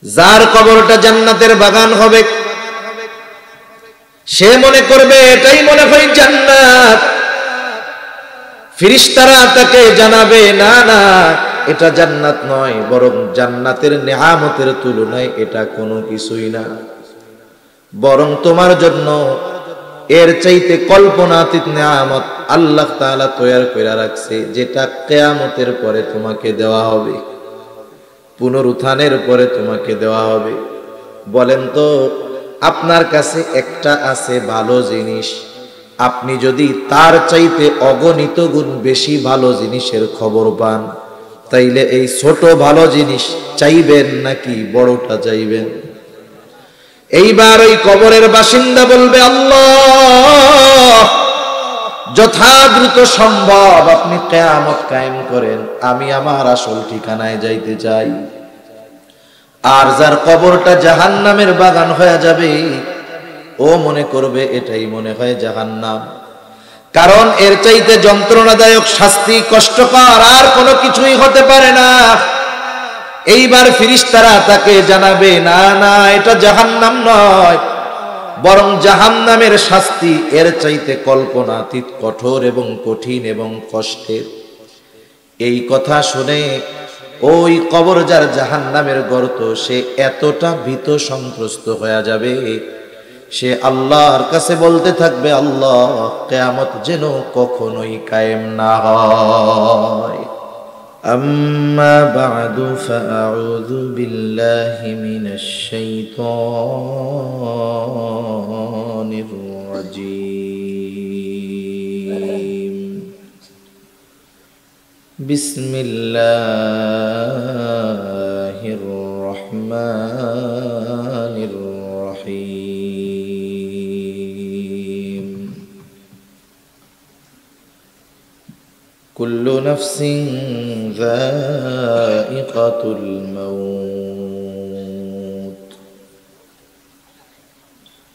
যার কবরটা জান্নাতের বাগান হবে, সে মনে করবে এটাই মনে হয় জান্নাত। ফেরেশতারা তাকে জানাবে, না না, এটা জান্নাত নয়, বরং জান্নাতের নেয়ামতের তুলনায় এটা কোনো কিছুই না, বরং তোমার জন্য এর চাইতে কল্পনাতীত নেয়ামত আল্লাহ তাআলা তৈরি করে রাখছে, যেটা কিয়ামতের পরে তোমাকে দেওয়া হবে, পুনরুত্থানের পরে তোমাকে দেওয়া হবে। বলেন তো, আপনার কাছে একটা আছে ভালো জিনিস, আপনি যদি তার চাইতে অগণিত গুণ বেশি ভালো জিনিসের খবর পান, তাইলে এই ছোট ভালো জিনিস চাইবেন নাকি বড়টা চাইবেন? এইবার ওই কবরের বাসিন্দা বলবে, আল্লাহ, যথা দ্রুত সম্ভব আপনি কিয়ামত কায়েম করেন, আমি আমার আসল ঠিকানায় যাইতে চাই। আর যার কবরটা জাহান্নামের বাগান হয়ে যাবে, ও মনে করবে এটাই মনে হয় জাহান্নাম, কারণ এর চাইতে যন্ত্রণাদায়ক শাস্তি, কষ্টকর আর কোনো কিছুই হতে পারে না। এইবার ফেরেশতারা তাকে জানাবে, না না, এটা জাহান্নাম নয়, বরং জাহান্নামের শাস্তি এর চাইতে কল্পনাতীত কঠোর এবং কঠিন এবং কষ্টের। এই কথা শুনে ওই কবর যার জাহান্নামের গর্ত, সে এতটা ভীত সন্ত্রস্ত হয়ে যাবে, সে আল্লাহর কাছে বলতে থাকবে, আল্লাহ, কিয়ামত যেন কখনোই কায়েম না হয়। আম্মা বা'দু ফাআউযু বিল্লাহি মিনাশ শাইতানির রাজীম। বিসমিল্লাহির রহমানির রহিম। কুল্লু নাফসিন যায়িকাতুল মাউত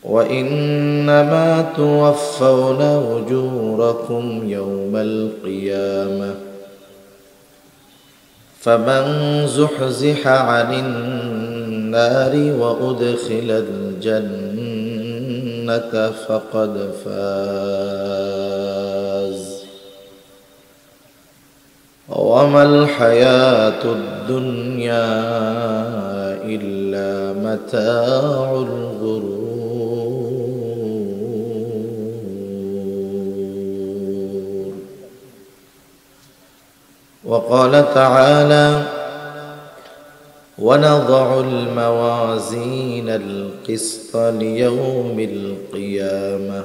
ওয়া ইন্নামা তুওয়াফাউনা উজুরাকুম ইয়াওমাল কিয়ামাহ فمن زحزح عن النار وأدخل الجنة فقد فاز وما الحياة الدنيا إلا متاع الغرور. وقال تعالى ونضع الموازين القسط ليوم القيامة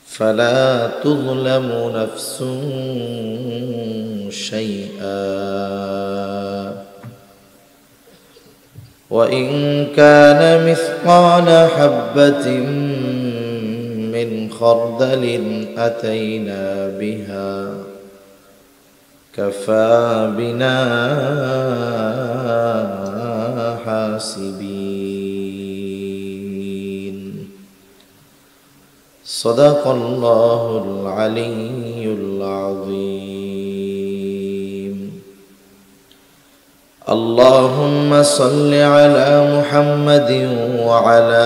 فلا تظلم نفس شيئا وإن كان مثقال حبة من خردل أتينا بها كفى بنا حاسبين. صدق الله العلي العظيم. اللهم صل على محمد وعلى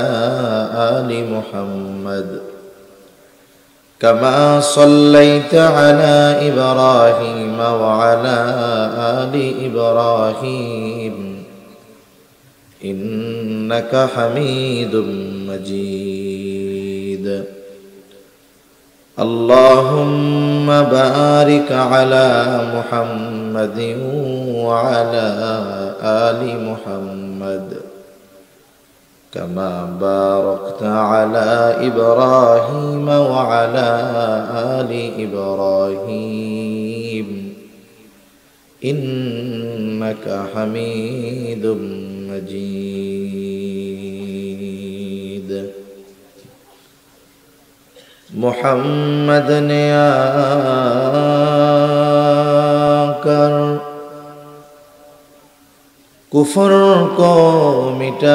آل محمد كما صليت على إبراهيم وعلى آل إبراهيم إنك حميد مجيد. اللهم بارك على محمد وعلى آل محمد كما باركت على إبراهيم وعلى آل إبراهيم إنك حميد مجيد. محمد نے آکر कुफर को मिटाया,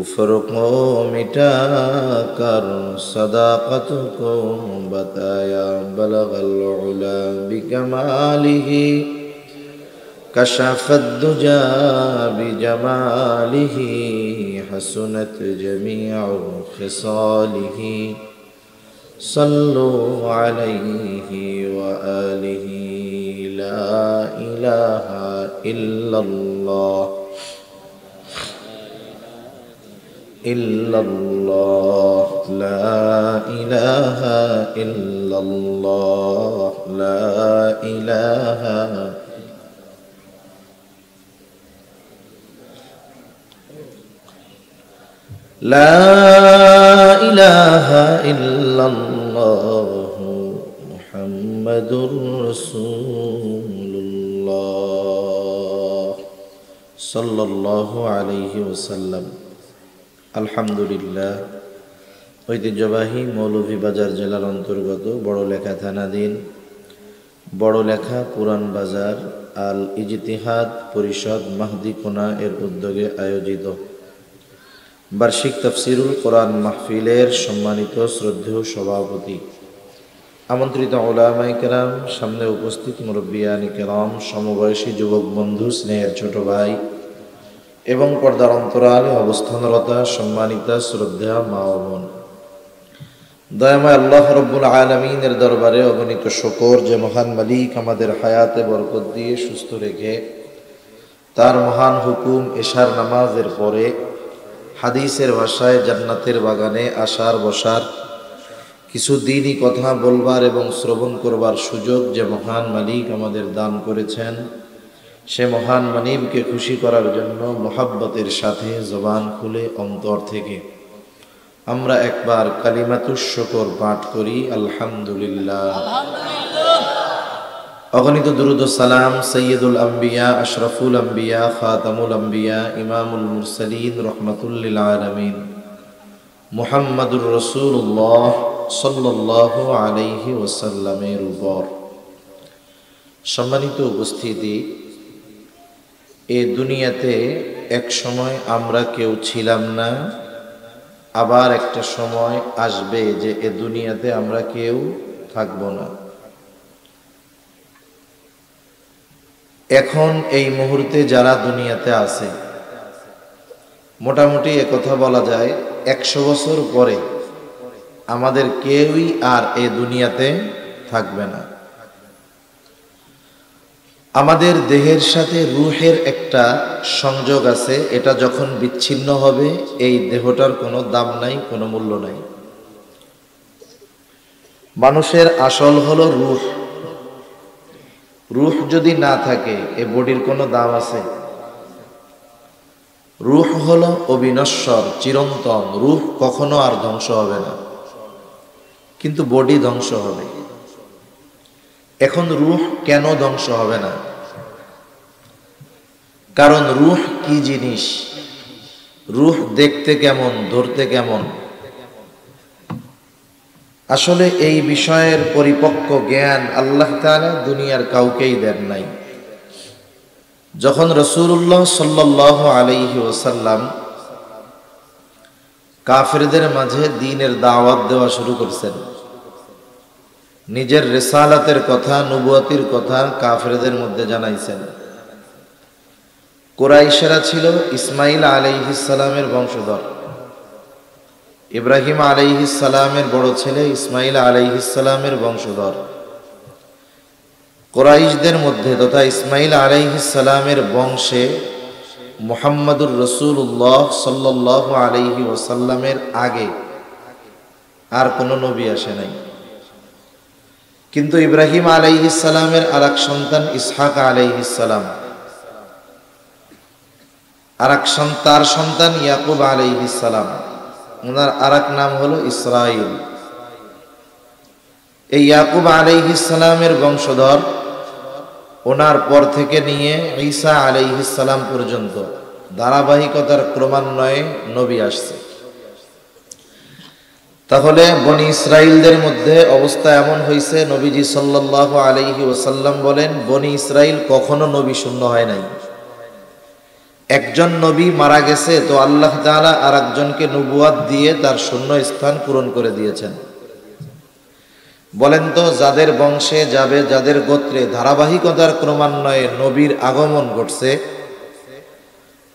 कुफ्र को मिटा कर सदाकत को बताया बलगल उला बिकमालिही कशफत दुजा बिजमालिही हसनत जमीउ खिसालिही सल्लु अलैहि व आलिही ला इलाहा इल्लल्लाह इल्लल्लाह ला इलाहा इल्लल्लाह ला इलाहा ला इलाहा इल्लल्लाह मुहम्मदुर रसूलुल्लाह सल्लल्लाहु अलैहि वसल्लम। আলহামদুলিল্লাহ। ঐতিহ্যবাহী মৌলভীবাজার জেলার অন্তর্গত বড়লেখা থানাধীন বড়লেখা পুরান বাজার আল ইজতিহাদ পরিষদ মাহদিকুনা এর উদ্যোগে আয়োজিত বার্ষিক তাফসিরুল কোরআন মাহফিলের সম্মানিত শ্রদ্ধেয় সভাপতি, আমন্ত্রিত উলামায়ে কেরাম, সামনে উপস্থিত মুরব্বিয়ানে কেরাম, সমবয়সী যুবক বন্ধু, স্নেহের ছোট ভাই এবং পর্দার অন্তরালে অবস্থানরতা সম্মানিতা শ্রদ্ধা মা ও বোন, দয়াময় আল্লাহ রব্বুল আলামিনের দরবারে অগণিত শুকর যে মহান মালিক আমাদের হায়াতে বরকত দিয়ে সুস্থ রেখে তার মহান হুকুম এশার নামাজের পরে হাদিসের ভাষায় জান্নাতের বাগানে আসার বসার কিছু দিনই কথা বলবার এবং শ্রবণ করবার সুযোগ যে মহান মালিক আমাদের দান করেছেন, সে মহান মানিবকে খুশি করার জন্য মোহাব্বতের সাথে জবান খুলে অন্তর থেকে আমরা একবার কালিমাতুশ শুকর পাঠ করি, আলহামদুলিল্লাহ। অগণিত দুরূদ ও সালাম সৈয়দুল আম্বিয়া, আশরাফুল আম্বিয়া, খাতামুল আম্বিয়া, ইমামুল মুরসালিন, রহমাতুল লিল আলামিন মুহাম্মাদুর রাসূলুল্লাহ সাল্লাল্লাহু আলাইহি ওয়াসাল্লামের উপর। সম্মানিত উপস্থিতি, এই দুনিয়াতে এক সময় আমরা কেউ ছিলাম না, আবার একটা সময় আসবে যে এ দুনিয়াতে আমরা কেউ থাকব না। এখন এই মুহূর্তে যারা দুনিয়াতে আছে, মোটামুটি একথা বলা যায় 100 বছর পরে আমাদের কেউই আর এই দুনিয়াতে থাকবে না। আমাদের দেহের সাথে রূহের একটা সংযোগ আছে, এটা যখন বিচ্ছিন্ন হবে এই দেহটার কোনো দাম নাই, কোনো মূল্য নাই। মানুষের আসল হলো রূহ। রূহ যদি না থাকে এ বডির কোনো দাম আছে? রূহ হলো অবিনশ্বর, চিরন্তন। রূহ কখনো আর ধ্বংস হবে না, কিন্তু বডি ধ্বংস হবে। এখন রূহ কেন ধ্বংস হবে না? কারণ রূহ কি জিনিস, রূহ দেখতে কেমন, ধরতে কেমন, আসলে এই বিষয়ের পরিপক্ক জ্ঞান আল্লাহ তাআলা দুনিয়ার কাউকেই দেন নাই। যখন রাসূলুল্লাহ সাল্লাল্লাহু আলাইহি ওয়াসাল্লাম কাফেরদের মাঝে দ্বীনের দাওয়াত দেওয়া শুরু করেছেন, নিজের রিসালাতের কথা, নবুয়তির কথা কাফেরদের মধ্যে জানাইছেন। কুরাইশরা ছিল ইসমাইল আলাইহিস সালামের বংশধর। ইব্রাহিম আলাইহিস সালামের বড় ছেলে ইসমাইল আলাইহিস সালামের বংশধর। কুরাইশদের মধ্যে তথা ইসমাইল আলাইহিস সালামের বংশে মুহাম্মাদুর রাসূলুল্লাহ সাল্লাল্লাহু আলাইহি ওয়াসাল্লামের আগে আর কোনো নবী আসে নাই। কিন্তু ইব্রাহিম আলাইহিস সালামের আরেক সন্তান ইসহাক আলাইহিস সালাম, তার সন্তান ইয়াকুব আলাইহিস সালাম, ওনার আরেক নাম হলো ইসরাইল। এই ইয়াকুব আলাইহিস সালামের বংশধর, ওনার পর থেকে নিয়ে ঈসা আলাইহিস সালাম পর্যন্ত ধারাবাহিকতার ক্রমান্বয়ে নবী আসছে। তাহলে বনি ইসরাইলদের মধ্যে অবস্থা এমন হয়েছে, নবীজি সাল্লাল্লাহু আলাইহি ওয়াসাল্লাম বলেন বনি ইসরাইল কখনো নবী শূন্য হয় নাই। একজন নবী মারা গেছে তো আল্লাহ তাআলা আরেকজনকে নবুয়াত দিয়ে তার শূন্য স্থান পূরণ করে দিয়েছেন। বলেন তো, যাদের বংশে যাবে, যাদের গোত্রে ধারাবাহিকতার ক্রমান্বয়ে নবীর আগমন ঘটছে,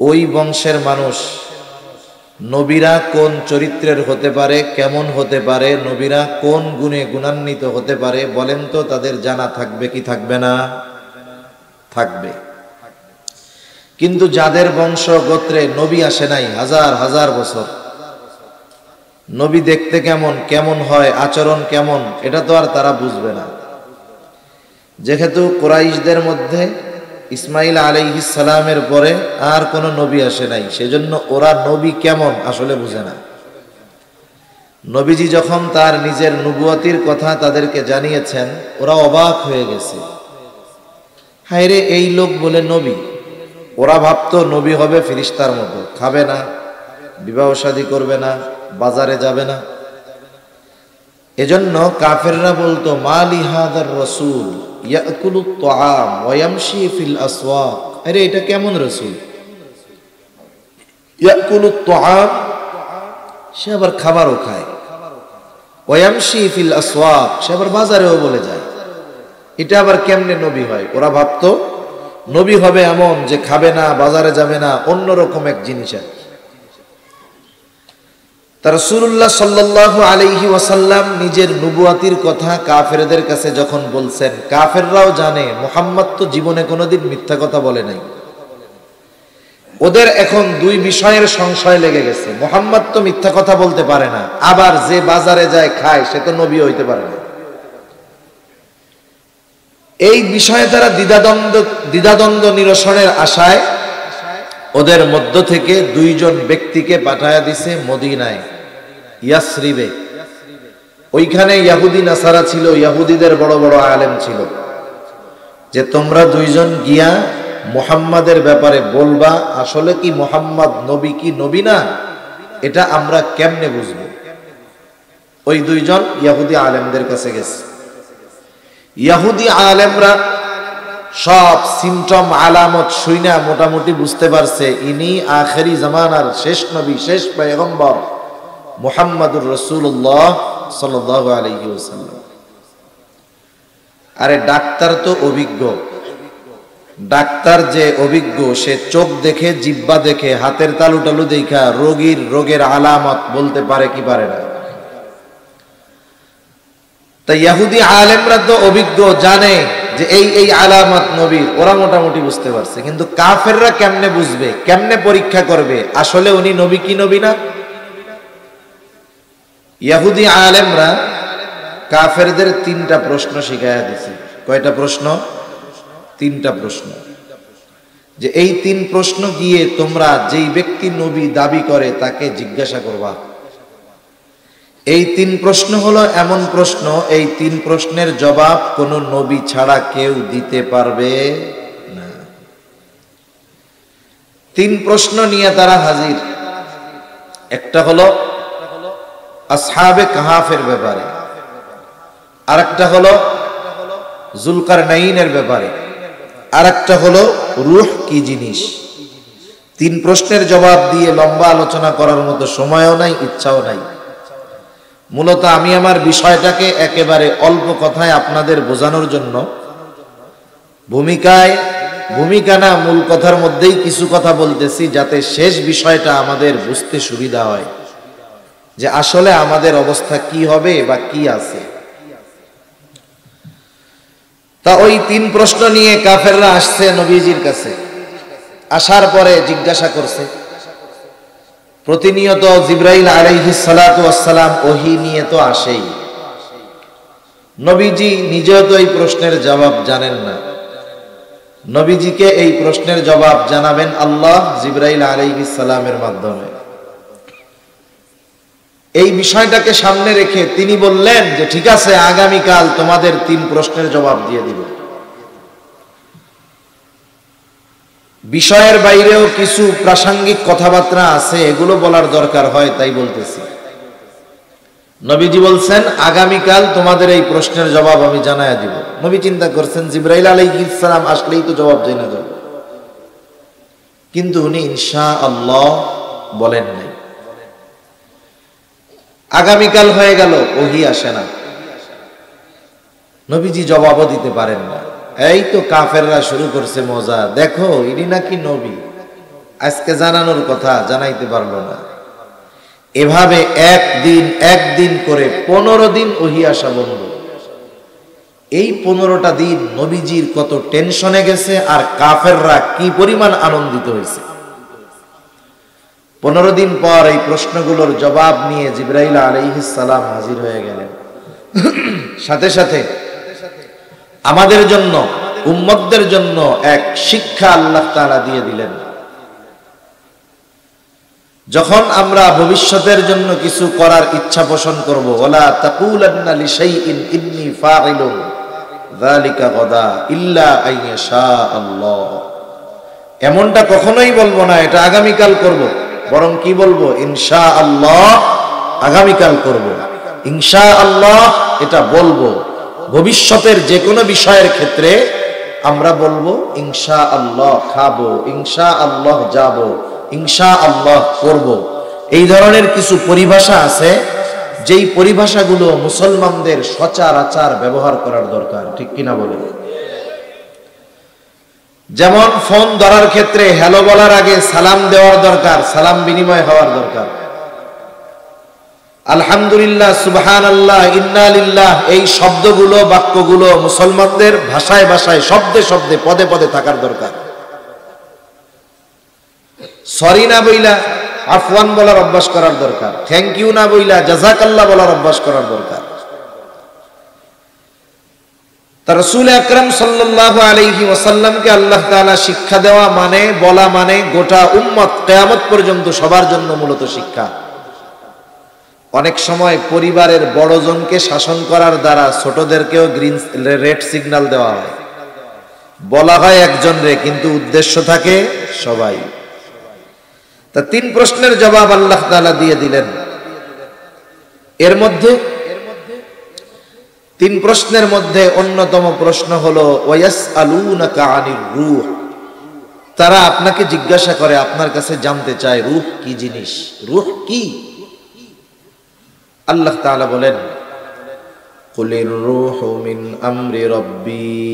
ওই বংশের মানুষ নবীরা কোন চরিত্রের হতে পারে, কেমন হতে পারে, নবীরা কোন গুণে গুণান্বিত হতে পারে, বলেন তো তাদের জানা থাকবে কি থাকবে না? থাকবে। কিন্তু যাদের বংশ গোত্রে নবী আসে নাই হাজার হাজার বছর, নবী দেখতে কেমন, কেমন হয়, আচরণ কেমন, এটা তো আর তারা বুঝবে না। যেহেতু কুরাইশদের মধ্যে ইসমাইল আলাইহিস সালামের পরে আর কোনো নবী আসে নাই, সেজন্য ওরা নবী কেমন আসলে বুঝে না। নবীজি যখন তার নিজের নবুয়তির কথা তাদেরকে জানিয়েছেন, ওরা অবাক হয়ে গেছে। হায়রে, এই লোক বলে নবী! ওরা ভাবতো নবী হবে ফেরেশতার মতো, খাবে না, বিবাহ শাদী করবে না, বাজারে যাবে না। এজন্য কাফেররা বলতো, মালি হাদার রাসূল ইয়াকুলুত তাআম ওয়া ইয়ামশি ফিল আসওয়াক। আরে এটা কেমন রাসূল? ইয়াকুলুত তাআম, সে আবার খাবারও খায়, ওয়া ইয়ামশি ফিল আসওয়াক, সে আবার বাজারেও বলে যায়। এটা আবার কেমনে নবী হয়? ওরা ভাবতো নবী হবে এমন যে খাবে না, বাজারে যাবে না, অন্যরকম এক জিনিস। তা রাসূলুল্লাহ সাল্লাল্লাহু আলাইহি ওয়াসাল্লাম নিজের নবুয়াতির কথা কাফেরদের কাছে যখন বলছেন, কাফেররাও জানে মুহাম্মদ তো জীবনে কোনোদিন মিথ্যা কথা বলে নাই। ওদের এখন দুই বিষয়ের সংশয় লেগে গেছে। মুহাম্মদ তো মিথ্যা কথা বলতে পারে না, আবার যে বাজারে যায় খায় সে তো নবী হইতে পারে না। এই বিষয়ে তারা দ্বিধাদ্বন্দ্ব নিরসনের আশায় ওদের মধ্য থেকে দুইজন ব্যক্তিকে পাঠায়া দিছে মদিনায়, ইয়াসরিবে। ওইখানে ইহুদি নাসারা ছিল, ইহুদিদের বড় বড় আলেম ছিল, যে তোমরা দুইজন গিয়া মুহাম্মাদের ব্যাপারে বলবা, আসলে কি মুহাম্মদ নবী কি নবী না, এটা আমরা কেমনে বুঝবো। ওই দুইজন ইহুদি আলেমদের কাছে গেছে। ইহুদি আলেমরা সব সিমটম আলামত শুইনা মোটামুটি বুঝতে পারছে ইনি আখেরি জামানার শেষ নবী, শেষ পয়গম্বর মুহাম্মাদুর রাসূলুল্লাহ সাল্লাল্লাহু আলাইহি ওয়াসাল্লাম। আরে ডাক্তার তো অভিজ্ঞ, ডাক্তার যে অভিজ্ঞ, সে চোখ দেখে, জিহ্বা দেখে, হাতের তালু টালু দেখা রোগের আলামত বলতে পারে কি পারে না? তাই ইহুদি আলেমরা তো অভিজ্ঞ, জানে যে এই আলামত নবীর, ওরা মোটামুটি বুঝতে পারছে। কিন্তু কাফেররা কেমনে বুঝবে, কেমনে পরীক্ষা করবে আসলে উনি নবী কি নবী না? ইহুদি আলেমরা কাফেরদের তিনটা প্রশ্ন শিখাইয়া দিছে। কয়টা প্রশ্ন? তিনটা প্রশ্ন। যে এই তিন প্রশ্ন গিয়ে তোমরা যেই ব্যক্তি নবী দাবি করে তাকে জিজ্ঞাসা করবা। এই তিন প্রশ্ন হলো এমন প্রশ্ন, এই তিন প্রশ্নের জবাব কোনো নবী ছাড়া কেউ দিতে পারবে না। তিন প্রশ্ন নিয়ে তারা হাজির। একটা হলো আসহাবে কাহাফের ব্যাপারে, আরেকটা হলো যুলকারনাইনের ব্যাপারে, আরেকটা হলো রূহ কি জিনিস। তিন প্রশ্নের জবাব দিয়ে লম্বা আলোচনা করার মতো সময়ও নাই, ইচ্ছাও নাই। মূলত আমি আমার বিষয়টাকে একেবারে অল্প কথায় আপনাদের বোঝানোর জন্য ভূমিকা না, মূল কথার মধ্যেই কিছু কথা বলতেছি, যাতে শেষ বিষয়টা আমাদের বুঝতে সুবিধা হয় যে আসলে আমাদের অবস্থা কি হবে বা কি আছে। তা ওই তিন প্রশ্ন নিয়ে কাফেররা আসছে নবীজির কাছে। আসার পরে জিজ্ঞাসা করছে, প্রতিনিয়ত জিবরাইল আলাইহিস সালাতু ওয়াস সালাম ওহী নিয়ে তো আসেই, নবীজি নিজেও তো এই প্রশ্নের জবাব জানেন না। নবীজিকে এই প্রশ্নের জবাব জানাবেন আল্লাহ জিবরাইল আলাইহিস সালামের মাধ্যমে। এই বিষয়টাকে সামনে রেখে তিনি বললেন যে ঠিক আছে, আগামীকাল তোমাদের তিন প্রশ্নের জবাব দিয়ে দিব। বিষয়ের বাইরেও কিছু প্রাসঙ্গিক কথাবার্তা আছে, এগুলো বলার দরকার হয়, তাই বলতেছি। নবীজি বলছেন আগামীকাল তোমাদের এই প্রশ্নের জবাব আমি জানায়া দিব। নবী চিন্তা করছেন জিবরাইল আলাইহিস সালাম আসলেই তো জবাব জেনে যাব। কিন্তু উনি ইনশাআল্লাহ বলেন নাই। আগামীকাল হয়ে গেল, ওহী আসে না, নবীজি জবাবও দিতে পারেন না। এই তো কাফেররা শুরু করছে মজা, দেখো ইনি নাকি নবী, আজকে জানানোর কথা জানাইতে পারলো না। এভাবে একদিন করে 15 দিন ওহী আসা বন্ধ। এই 15টা দিন নবীজির কত টেনশনে গেছে আর কাফেররা কি পরিমাণ আনন্দিত হয়েছে। 15 দিন পর এই প্রশ্নগুলোর জবাব নিয়ে জিবরাইল আলাইহিস সালাম হাজির হয়ে গেলেন। সাথে সাথে আমাদের জন্য, উম্মতদের জন্য এক শিক্ষা আল্লাহ তাআলা দিয়ে দিলেন। যখন আমরা ভবিষ্যতের জন্য কিছু করার ইচ্ছা পোষণ করব, ওয়ালা তাকুলান্না লিশাইইন ইন্নী ফাইলুন যালিকা গাদা ইল্লা আইয়াশা আল্লাহ, এমনটা কখনোই বলবো না এটা আগামীকাল করব, বরং কি বলবো? ইনশাআল্লাহ আগামীকাল করব, ইনশাআল্লাহ এটা বলবো। ভবিষ্যতের যে কোনো বিষয়ের ক্ষেত্রে আমরা বলবো ইনশাআল্লাহ খাবো, ইনশাআল্লাহ যাবো, ইনশাআল্লাহ করব। এই ধরনের কিছু পরিভাষা আছে, যেই পরিভাষাগুলো মুসলমানদের সচরাচর ব্যবহার করার দরকার, ঠিক কিনা বলে? যেমন ফোন ধরার ক্ষেত্রে হ্যালো বলার আগে সালাম দেওয়ার দরকার, সালাম বিনিময় হওয়ার দরকার। আলহামদুলিল্লাহ, সুবহানাল্লাহ, ইন্না লিল্লাহ, এই শব্দগুলো, বাক্যগুলো মুসলমানদের ভাষায় ভাষায়, শব্দে শব্দে, পদে পদে থাকার দরকার। সরি না বইলা আফওয়ান বলার অভ্যাস করার দরকার, থ্যাংক ইউ না বইলা জাযাকাল্লাহ বলার অভ্যাস করার দরকার। তা রাসূল আকরাম সাল্লাল্লাহু আলাইহি ওয়াসাল্লামকে আল্লাহ তাআলা শিক্ষা দেওয়া মানে, বলা মানে গোটা উম্মত কিয়ামত পর্যন্ত সবার জন্য মূলত শিক্ষা। অনেক সময় পরিবারের বড়জনকে শাসন করার দ্বারা ছোটদেরকেও রেড সিগন্যাল দেওয়া হয়, বলা হয় একজন রে, কিন্তু উদ্দেশ্য থাকে সবাই। তা 3 প্রশ্নের জবাব আল্লাহ তাআলা দিয়ে দিলেন। এর মধ্যে 3 প্রশ্নের মধ্যে অন্যতম প্রশ্ন হলো ওয়ায়াসআলুনাকা আনির রূহ, তারা আপনাকে জিজ্ঞাসা করে, আপনার কাছে জানতে চায় রূহ কি জিনিস, রূহ কি? আল্লাহ তাআলা বলেন কুলির রূহু মিন আমরি রাব্বি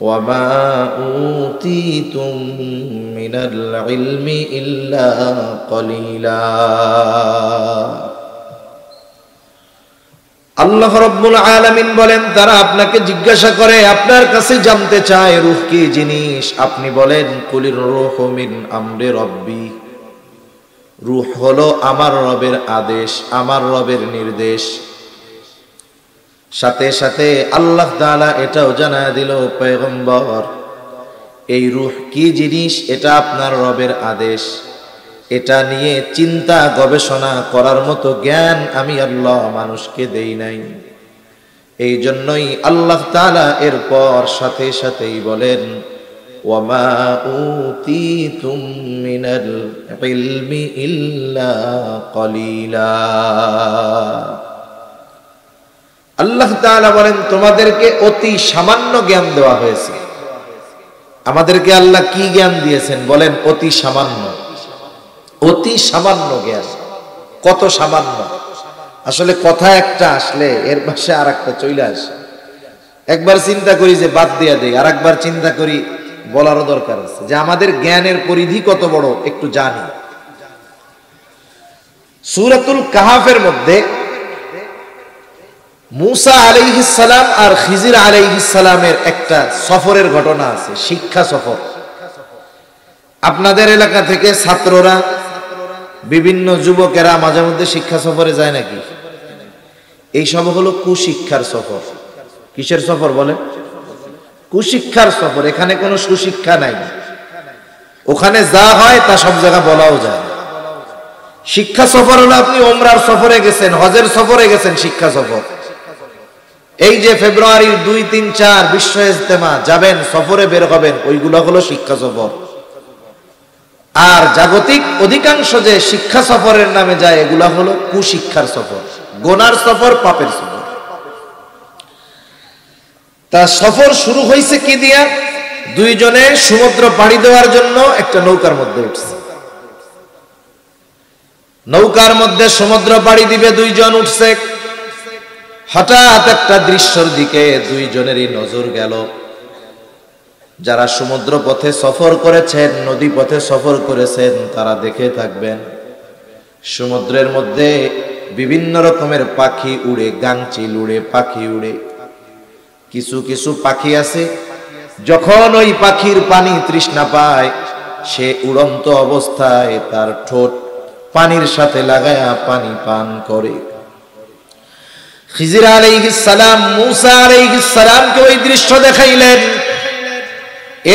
ওয়া মা উতীতুম মিনাল ইলমি ইল্লা কলিলা। আল্লাহ রাব্বুল আলামিন বলেন, তারা আপনাকে জিজ্ঞাসা করে, আপনার কাছে জানতে চায় রূহ কি জিনিস। আপনি বলেন কুলির রূহু মিন আমরি রাব্বি, রূহ হলো আমার রবের আদেশ, আমার রবের নির্দেশ। সাথে সাথে আল্লাহ তাআলা এটাও জানায় দিল, পয়গম্বর এই রূহ কি জিনিস এটা আপনার রবের আদেশ, এটা নিয়ে চিন্তা গবেষণা করার মতো জ্ঞান আমি আল্লাহ মানুষকে দেই নাই। এই জন্যই আল্লাহ তাআলা এরপর সাথে সাথেই বলেন ওয়ামা উতীতুম মিনাল ইলমি ইল্লা কলিলা। আল্লাহ তাআলা বলেন, তোমাদেরকে অতি সামান্য জ্ঞান দেওয়া হয়েছে। আমাদেরকে আল্লাহ কি জ্ঞান দিয়েছেন বলেন? অতি সামান্য, অতি সামান্য জ্ঞান। কত সামান্য! আসলে কথা একটা আসলে এর পাশে আর একটা চলে আসে। একবার চিন্তা করি যে বাদ দিয়া দেই, আর একবার চিন্তা করি বলারও দরকার আছে যে আমাদের জ্ঞানের পরিধি কত বড় একটু জানি। সূরাতুল কাহাফের মধ্যে মূসা আলাইহিস সালাম আর খিজির আলাইহিস সালামের একটা সফরের ঘটনা আছে, শিক্ষা সফর। আপনাদের এলাকা থেকে ছাত্ররা, বিভিন্ন যুবকেরা মাঝে মধ্যে শিক্ষা সফরে যায় নাকি? এই সব হলো কুশিক্ষার সফর। কিসের সফর বলে? কুশিক্ষার সফর। এখানে কোনো সুশিক্ষা নাই, ওখানে যা হয় তা সব জায়গা বলাও যায়। শিক্ষা সফর হলো আপনি ওমরার সফরে গেছেন, হজের সফরে গেছেন, শিক্ষা সফর। এই যে ফেব্রুয়ারির 2, 3, 4 বিশ্ব ইজতেমা যাবেন, সফরে বের হবেন, ওইগুলো হলো শিক্ষা সফর। আর জাগতিক অধিকাংশ যে শিক্ষা সফরের নামে যায় এগুলা হলো কুশিক্ষার সফর, গোনার সফর, পাপের সফর। তা সফর শুরু হয়েছে কি দিয়া? দুইজনে সমুদ্র পাড়ি দেওয়ার জন্য একটা নৌকার মধ্যে উঠছে। নৌকার মধ্যে সমুদ্র পাড়ি দিবে, দুইজন উঠছে। হঠাৎ একটা দৃশ্যের দিকে দুইজনেরই নজর গেল। যারা সমুদ্র পথে সফর করেছেন, নদী পথে সফর করেছেন, তারা দেখে থাকবেন সমুদ্রের মধ্যে বিভিন্ন রকমের পাখি উড়ে, গাংচিল উড়ে, পাখি উড়ে। কিছু কিছু পাখি আছে, যখন ওই পাখির পানি তৃষ্ণা পায়, সে উড়ন্ত অবস্থায় তার ঠোঁট পানির সাথে লাগায়া পানি পান করে। খিজির আলাইহিস সালাম মূসা আলাইহিস সালামকে ওই দৃশ্য দেখাইলেন।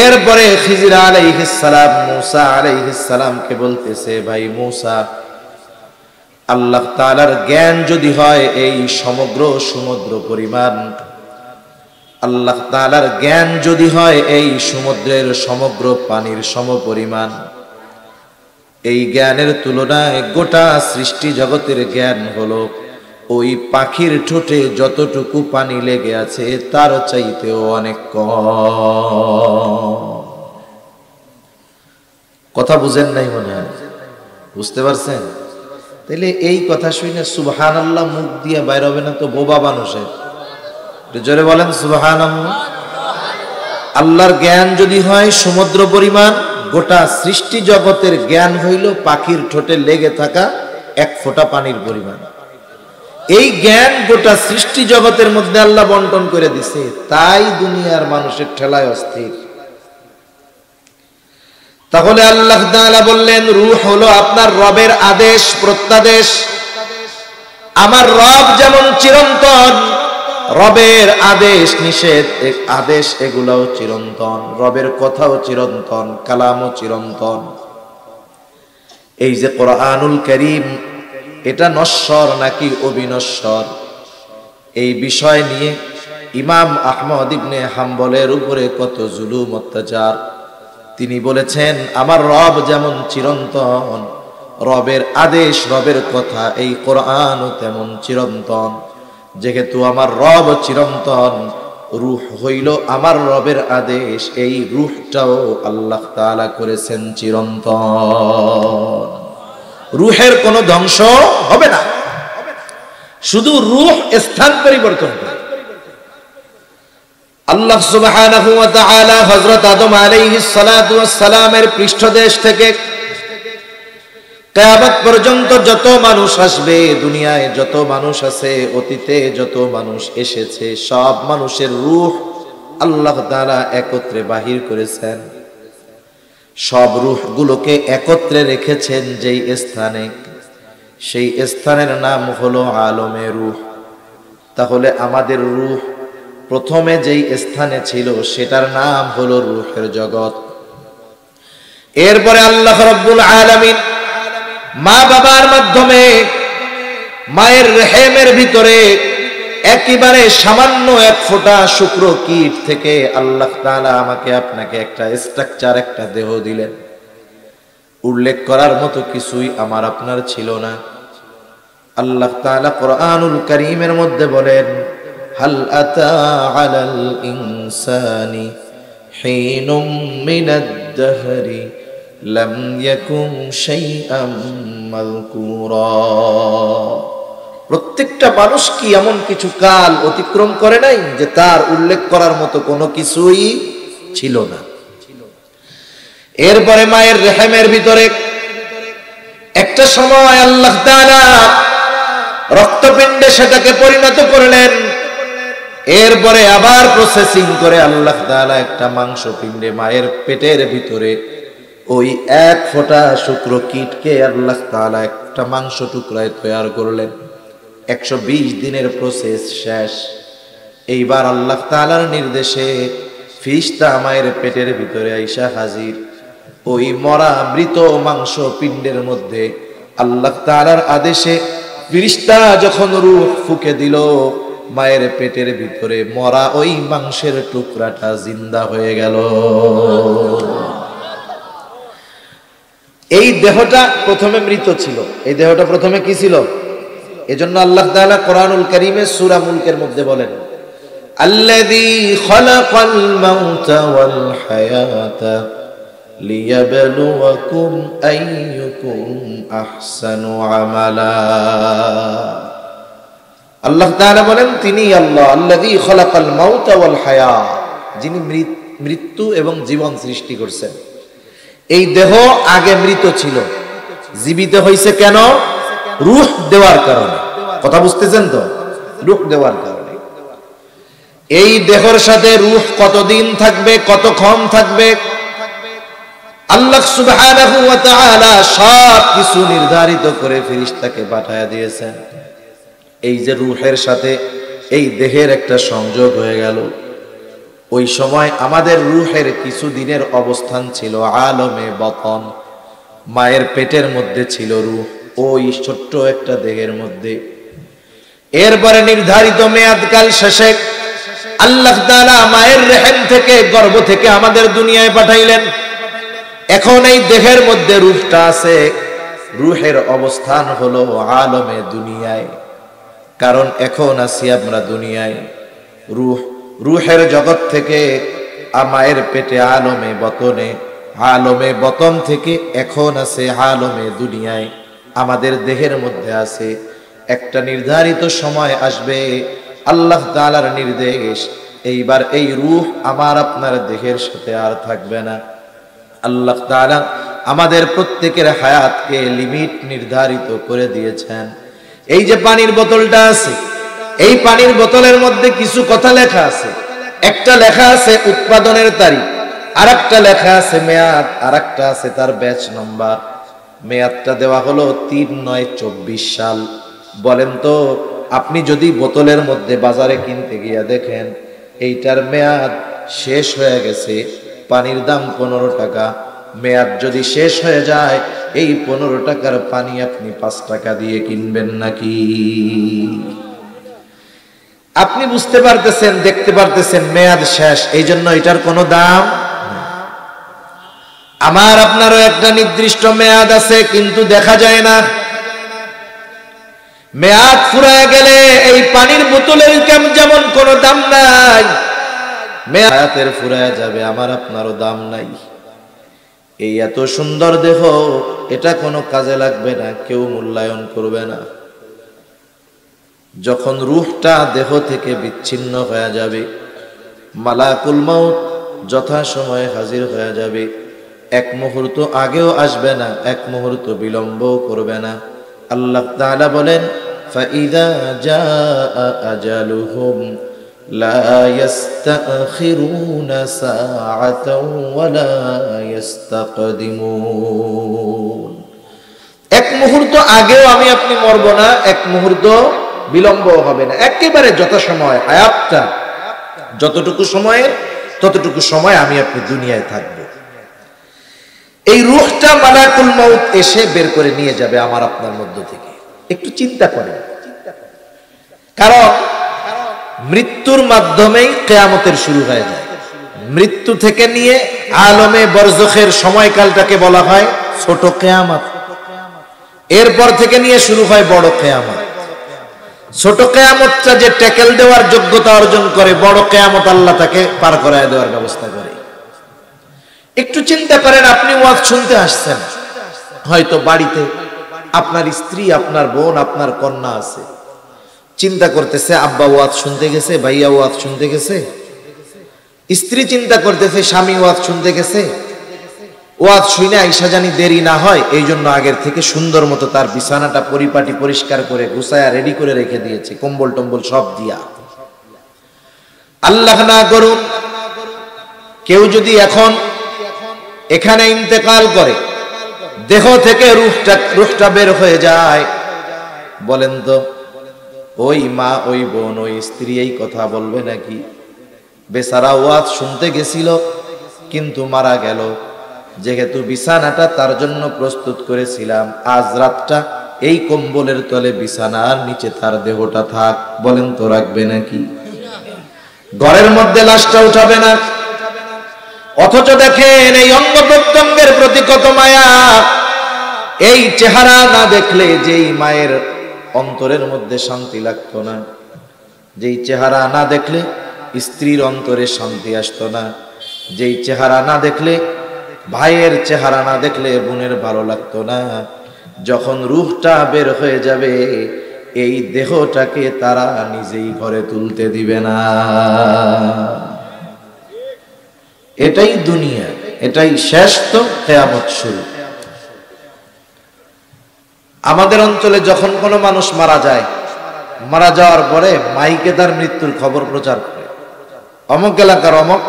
এরপরে খিজির আলাইহিস সালাম মূসা আলাইহিস সালামকে বলতেছে, ভাই মূসা, আল্লাহ তাআলার জ্ঞান যদি হয় এই সমগ্র সমুদ্র পরিমাণ, আল্লাহ তাআলার জ্ঞান যদি হয় এই সমুদ্রের সমগ্র পানির সমপরিমাণ, এই জ্ঞানের তুলনায় গোটা সৃষ্টি জগতের জ্ঞান হলো ওই পাখির ঠোঁটে যতটুকু পানি লেগে আছে তার চাইতেও অনেক কম। কথা বুঝেন নাই মনে হয়? বুঝতে পারছেন? তাহলে এই কথা শুনে সুবহানাল্লাহ মুখ দিয়ে বাইর হবে না তো বোবা মানুষের? জোরে বলেন সুবহানাল্লাহ। আল্লাহর জ্ঞান যদি হয় সমুদ্র পরিমাণ, গোটা সৃষ্টি জগতের জ্ঞান হইল পাখির ঠোঁটে লেগে থাকা এক ফোঁটা পানির পরিমাণ। এই জ্ঞান গোটা সৃষ্টি জগতের মধ্যে আল্লাহ বন্টন করে দিছে, তাই দুনিয়ার মানুষের ঠেলায় অস্থির। তাহলে আল্লাহ তাআলা বললেন, রূহ হলো আপনার রবের আদেশ প্রত্যাদেশ। আমার রব যেমন চিরন্তন, রবের আদেশ নিষেধ আদেশ এগুলাও চিরন্তন, রবের কথাও চিরন্তন, কালামও চিরন্তন। এই যে কোরআনুল কারীম, এটা নশ্বর নাকি অবিনশ্বর, এই বিষয় নিয়ে ইমাম আহমদ ইবনে হাম্বলের উপরে কত জুলুম অত্যাচার। তিনি বলেছেন, আমার রব যেমন চিরন্তন, রবের আদেশ, রবের কথা এই কোরআনও তেমন চিরন্তন। যেহেতু আমার রব চিরন্তন, রূহ হইল আমার রবের আদেশ, এই রূহটাও আল্লাহ তাআলা করেছেন চিরন্তন। রূহের কোনো ধ্বংস হবে না, শুধু রূহ স্থান পরিবর্তন করে। আল্লাহ সুবহানাহু ওয়া তাআলা হযরত আদম আলাইহিস সালাতু ওয়াস সালামের পৃষ্ঠদেশ থেকে কিয়ামত পর্যন্ত যত মানুষ আসবে, দুনিয়ায় যত মানুষ আছে, অতীতে যত মানুষ এসেছে, সব মানুষের রূহ আল্লাহ তাআলা একত্রে বাহির করেছেন। সব রূহগুলোকে একত্রে রেখেছেন যেই স্থানে, সেই স্থানের নাম হলো আলমে রূহ। তাহলে আমাদের রূহ প্রথমে যেই স্থানে ছিল সেটার নাম হলো রূহের জগৎ। এরপরে আল্লাহ রাব্বুল আলামিন মা বাবার মাধ্যমে মায়ের রেহেমের ভিতরে একেবারে সামান্য এক ফোঁটা শুক্র কীট থেকে আল্লাহ তাআলা আমাকে আপনাকে একটা স্ট্রাকচার, একটা দেহ দিলেন। উল্লেখ করার মতো কিছুই আমার আপনার ছিল না। আল্লাহ তাআলা কোরআনুল কারীমের মধ্যে বলেন, হাল আতা আলাল ইনসানি হিনুম মিনাদ দাহরি লাম ইয়াকুন শাইআম মাযকুরা। প্রত্যেকটা মানুষ কি এমন কিছু কাল অতিক্রম করে নাই যে তার উল্লেখ করার মতো কোনো কিছুই ছিল না। এরপরে মায়ের রেহেমের ভিতরে একটা সময় আল্লাহ তাআলা রক্তপিণ্ডে সেটাকে পরিণত করলেন। এরপরে আবার প্রসেসিং করে আল্লাহ তাআলা একটা মাংসপিণ্ডে মায়ের পেটের ভিতরে ওই এক ফোঁটা শুক্র কীটকে আল্লাহ তাআলা একটা মাংস টুকরায় তৈরি করলেন। 120 দিনের প্রসেস শেষ। এইবার আল্লাহ তাআলার নির্দেশে ফিরিস্তা মায়ের পেটের ভিতরে আইসা হাজির। ওই মরা মৃত মাংস পিণ্ডের মধ্যে আল্লাহ তাআলার আদেশে ফিরিস্তা যখন রূহ ফুঁকে দিল, মায়ের পেটের ভিতরে মরা ওই মাংসের টুকরাটা জিন্দা হয়ে গেল। এই দেহটা প্রথমে মৃত ছিল, এই দেহটা প্রথমে কি ছিল? এজন্য আল্লাহ তাআলা কোরআনুল কারীমে সূরা মুলকের মধ্যে বলেন, আল্লাযী খালাকাল মাউতা ওয়াল হায়াতা লিয়াবলুয়াকুম আইয়ুকুম আহসানু আমালা। আল্লাহ তাআলা বলেন তিনি আল্লাহ আল্লাযী খালাকাল মাউতা ওয়াল হায়াত, যিনি মৃত্যু এবং জীবন সৃষ্টি করছেন। এই দেহ আগে মৃত ছিল, জীবিত হয়েছে কেন? রূহ দেওয়ার কারণে। কথা বুঝতেছেন তো? রূহ দেওয়ার কারণে। এই দেহের সাথে রূহ কতদিন থাকবে, কতক্ষণ থাকবে, আল্লাহ সুবহানাহু ওয়া তাআলা সব কিছু নির্ধারিত করে ফেরেশতাকে পাঠিয়ে দিয়েছেন। এই যে রূহের সাথে এই দেহের একটা সংযোগ হয়ে গেল, ওই সময় আমাদের রূহের কিছু দিনের অবস্থান ছিল আলমে বতন, মায়ের পেটের মধ্যে ছিল রূহ, ওই ছোট্ট একটা দেহের মধ্যে। এরপরে নির্ধারিত মেয়াদকাল শেষে আল্লাহ তাআলা মায়ের রেহেম থেকে, গর্ভ থেকে আমাদের দুনিয়ায় পাঠাইলেন। এখন এই দেহের মধ্যে রূহটা আছে, রূহের অবস্থান হলো আলমে দুনিয়ায়। কারণ এখন আছি আমরা দুনিয়ায়, রূহের জগৎ থেকে মায়ের পেটে আলমে বতনে, আলমে বতন থেকে এখন আছে আলমে দুনিয়ায়। আমাদের দেহের মধ্যে আছে, একটা নির্ধারিত সময় আসবে, আল্লাহ তাআলার নির্দেশ, এইবার এই রূহ আমার আপনার দেহের সাথে আর থাকবে না। আল্লাহ তাআলা আমাদের প্রত্যেকের হায়াতকে লিমিট নির্ধারিত করে দিয়েছেন। এই যে পানির বোতলটা আছে, এই পানির বোতলের মধ্যে কিছু কথা লেখা আছে। একটা লেখা আছে উৎপাদনের তারিখ, আর একটা লেখা আছে মেয়াদ, আর একটা আছে তার ব্যাচ নম্বর। মেয়াদটা দেওয়া হলো ৩/৯/২৪ সাল। বলেন তো, আপনি যদি বোতলের মধ্যে বাজারে কিনতে গিয়া দেখেন এইটার মেয়াদ শেষ হয়ে গেছে, পানির দাম ১৫ টাকা, মেয়াদ যদি শেষ হয়ে যায় এই ১৫ টাকার পানি আপনি ৫ টাকা দিয়ে কিনবেন নাকি? আপনি বুঝতে পারতেছেন, দেখতে পারতেছেন মেয়াদ শেষ, এই জন্য এটার কোনো দাম। আমার আপনারও একটা নির্দিষ্ট মেয়াদ আছে, কিন্তু দেখা যায় না। মেয়াদ ফুরায় গেলে এই পানির বোতলের যেমন কোনো দাম নাই, মেয়াদের ফুরায় যাবে, আমার আপনারও দাম নাই। এই এত সুন্দর দেহ, এটা কোনো কাজে লাগবে না, কেউ মূল্যায়ন করবে না। যখন রূহটা দেহ থেকে বিচ্ছিন্ন হয়ে যাবে, মালাকুল মাউত যথাসময়ে হাজির হয়ে যাবে। এক মুহূর্ত আগেও আসবে না, এক মুহূর্ত বিলম্বও করবে না। আল্লাহ তাআলা বলেন, ফাইদা জাআ আজালুহুম লা ইস্তাখিরুনা সাআতাও ওয়া লা ইস্তাকদিমুন। এক মুহূর্ত আগেও আমি আপনি মরব না, এক মুহূর্ত বিলম্ব হবে না, একেবারে যথাসময় হায়াতটা যতটুকু সময়ের ততটুকু সময় আমি আপনি দুনিয়ায় থাকব। এই রূহটা মালাকুল মাউত এসে বের করে নিয়ে যাবে আমার আপনার মধ্য থেকে। একটু চিন্তা করেন, কারণ মৃত্যুর মাধ্যমেই কিয়ামতের শুরু হয়ে যায়। মৃত্যু থেকে নিয়ে আলমে বরজখের সময়কালটাকে বলা হয় ছোট কিয়ামত, এরপর থেকে নিয়ে শুরু হয় বড় কিয়ামত। ছোট কিয়ামতটা যে ট্যাকেল দেওয়ার যোগ্যতা অর্জন করে, বড় কিয়ামত আল্লাহ তাকে পার করায় দেওয়ার ব্যবস্থা করে। একটু চিন্তা করেন, আপনি ওয়াজ শুনতে আসছেন, হয়তো বাড়িতে আপনার স্ত্রী, আপনার বোন, আপনার কন্যা আছে, চিন্তা করতেছে আব্বা ওয়াজ শুনতে গেছে, ভাইয়া ওয়াজ শুনতে গেছে। স্ত্রী চিন্তা করতেছে স্বামী ওয়াজ শুনতে গেছে, ওয়াজ শুনে আইসা জানি দেরি না হয়, এই জন্য আগের থেকে সুন্দর মতো তার বিছানাটা পরিপাটি পরিষ্কার করে গুছায়া রেডি করে রেখে দিয়েছে, কম্বল টম্বল সব দিয়া। আল্লাহ না করুন কেউ যদি এখন এখানে ইন্তেকাল করে, দেহ থেকে রূহটা বের হয়ে যায়, বলেন তো ওই মা, ওই বোন, ওই স্ত্রী এই কথা বলবে নাকি? বেচারা ওয়াজ শুনতে গেছিল কিন্তু মারা গেল, যেহেতু বিছানাটা তার জন্য প্রস্তুত করেছিলাম, আজ রাতটা এই কম্বলের তলে বিছানার নিচে তার দেহটা থাক, বলেন তো রাখবে নাকি? ঘরের মধ্যে লাশটা উঠাবে না। অথচ দেখেন এই অঙ্গ প্রত্যঙ্গের প্রতি কত মায়া। এই চেহারা না দেখলে যেই মায়ের অন্তরের মধ্যে শান্তি লাগতো না, যেই চেহারা না দেখলে স্ত্রীর অন্তরে শান্তি আসতো না। যেই চেহারা না দেখলে, ভাইয়ের চেহারা না দেখলে বোনের ভালো লাগতো না। যখন রূহটা বের হয়ে যাবে, এই দেহটাকে তারা নিজেই ঘরে তুলতে দিবে না। এটাই দুনিয়া, এটাই শেষ, তো কিয়ামত শুরু। আমাদের অঞ্চলে যখন কোনো মানুষ মারা যায়, মারা যাওয়ার পরে মাইকে তার মৃত্যুর খবর প্রচার করে, অমুক এলাকার অমুক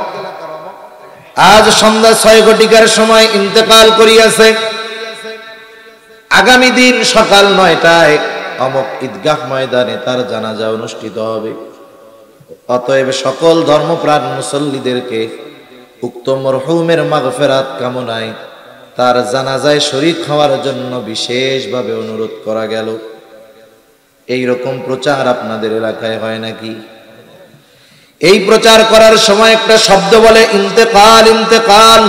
আজ সন্ধ্যা 6 ঘটিকার সময় ইন্তেকাল করিয়াছে, আগামী দিন সকাল 9টায় অমুক ঈদগাহ ময়দানে তার জানাজা অনুষ্ঠিত হবে। অতএব সকল ধর্মপ্রাণ মুসল্লিদেরকে উক্ত মরহুমের মাগফিরাত কামনায় তার জানাজায় শরীক হওয়ার জন্য বিশেষভাবে অনুরোধ করা গেল। এই রকম প্রচার আপনাদের এলাকায় হয় নাকি? এই প্রচার করার সময় একটা শব্দ বলে ইন্তেকাল। ইন্তেকাল,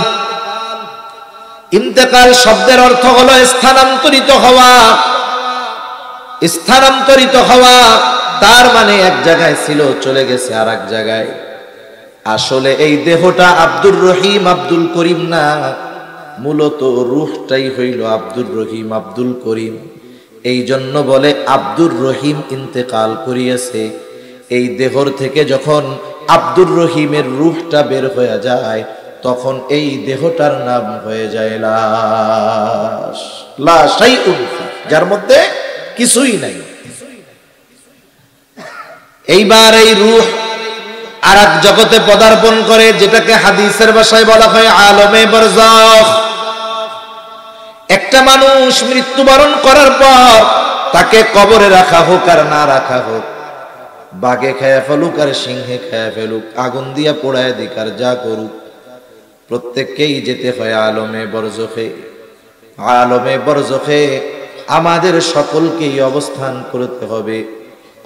ইন্তেকাল শব্দের অর্থ হলো স্থানান্তরিত হওয়া। স্থানান্তরিত হওয়া তার মানে এক জায়গায় ছিল, চলে গেছে আর এক জায়গায়। আসলে এই দেহটা আব্দুর রহিম আব্দুল করিম না, মূলত রূহটাই হইল আব্দুর রহিম আব্দুল করিম। এই জন্য বলে আব্দুর রহিম ইন্তেকাল করিয়াছে। এই দেহর থেকে যখন আব্দুর রহিমের রূহটা বের হয়ে যায়, তখন এই দেহটার নাম হয়ে যায় লাশ। লাশাই উনফা, যার মধ্যে কিছুই নাই। এইবার এই রূহ আর এক জগতে পদার্পণ করে, যেটাকে হাদিসের ভাষায় বলা হয় আলমে বারজাখ। একটা মানুষ মৃত্যুবরণ করার পর তাকে কবরে রাখা হোক আর না রাখা হোক, বাঘে খায়া ফেলুক আর সিংহে খায়া ফেলুক, আগুন দিয়া পোড়ায় দিক আর যা করুক, প্রত্যেককেই যেতে হয় আলমে বরজখে। আলমে বরজখে আমাদের সকলকেই অবস্থান করতে হবে।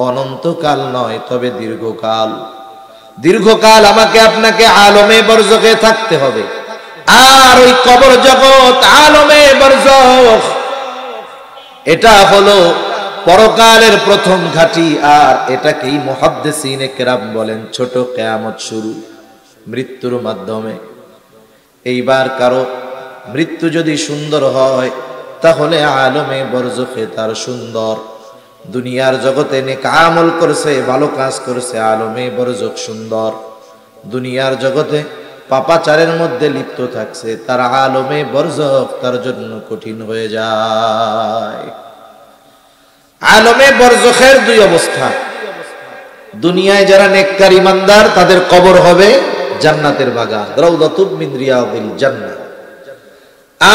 অনন্তকাল নয়, তবে দীর্ঘকাল। দীর্ঘকাল আমাকে আপনাকে আলমে বরজখে থাকতে হবে। আর ওই কবর জগৎ আলমে বরজখ, এটা হলো পরকালের প্রথম ঘাঁটি। আর এটাকেই মুহাদ্দিসিনে কেরাম বলেন ছোট কিয়ামত শুরু, মৃত্যুর মাধ্যমে। এইবার কারো মৃত্যু যদি সুন্দর হয়, তাহলে আলমে বরজখে তার সুন্দর। দুনিয়ার জগতে নেক আমল করছে, ভালো কাজ করছে, আলমে বরজখ সুন্দর। দুনিয়ার জগতে পাপাচারের মধ্যে লিপ্ত থাকছে, তার আলমে বরজখ তার জন্য কঠিন হয়ে যায়। আলমে বরজখের দুই অবস্থা। দুনিয়ায় যারা নেককার ইমানদার, তাদের কবর হবে জান্নাতের বাগান, রাউদাতুম মিন রিয়াদিল জান্নাহ।